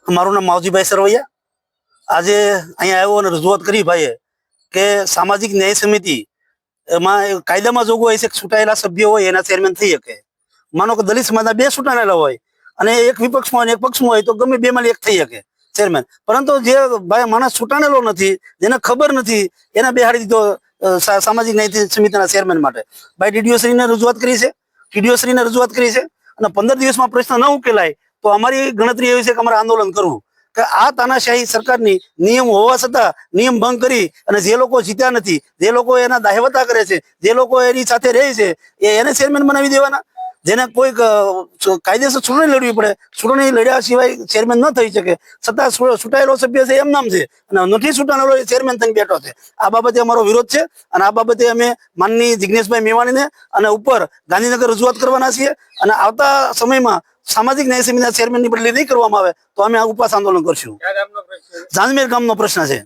મારું નામ માવજીભાઈ સરવૈયા. આજે અહીંયા આવ્યો અને રજૂઆત કરી ભાઈએ કે સામાજિક ન્યાય સમિતિ એમાં કાયદામાં જોગવાઈ છે કે ચૂંટાયેલા સભ્યો હોય એના ચેરમેન થઈ શકે. માનો કે દલિત સમાજના 2 ચૂંટાયેલા હોય અને એક વિપક્ષમાં અને એક પક્ષમાં હોય તો ગમે 2 માંથી એક થઈ શકે ચેરમેન. પરંતુ જે ભાઈ માણસ ચૂંટાયેલો નથી, જેને ખબર નથી, એને બેહાડી દીધો સામાજિક ન્યાય સમિતિના ચેરમેન માટે. ભાઈ ડીડીઓ શ્રીને રજૂઆત કરી છે, ટીડીઓ શ્રીને રજૂઆત કરી છે અને 15 દિવસમાં પ્રશ્ન ન ઉકેલાય તો અમારી ગણતરી એવી છે કે અમારે આંદોલન કરવું. કે આ તાનાશાહી સરકારની નિયમ હોવા છતાં નિયમ ભંગ કરી અને જે લોકો જીત્યા નથી, જે લોકો એના દાહેવતા કરે છે, જે લોકો એની સાથે રહે છે એને ચેરમેન બનાવી દેવાના. જેને કોઈ કાયદેસર ચૂંટણી લડવી પડે, ચૂંટણી લડ્યા સિવાય ચેરમેન ન થઈ શકે, છતાં ચૂંટાયેલો સભ્ય છે એમ નામ છે અને નથી ચૂંટાયેલો ચેરમેન થઈને બેઠો છે. આ બાબતે અમારો વિરોધ છે અને આ બાબતે અમે માનની જિગ્નેશભાઈ મેવાણીને અને ઉપર ગાંધીનગર રજૂઆત કરવાના છીએ. અને આવતા સમયમાં સામાજિક ન્યાય સમિતિના ચેરમેનની બદલી નહીં કરવામાં આવે તો અમે આ ઉપવાસ આંદોલન કરશું. ઝાંઝમેર ગામનો પ્રશ્ન છે.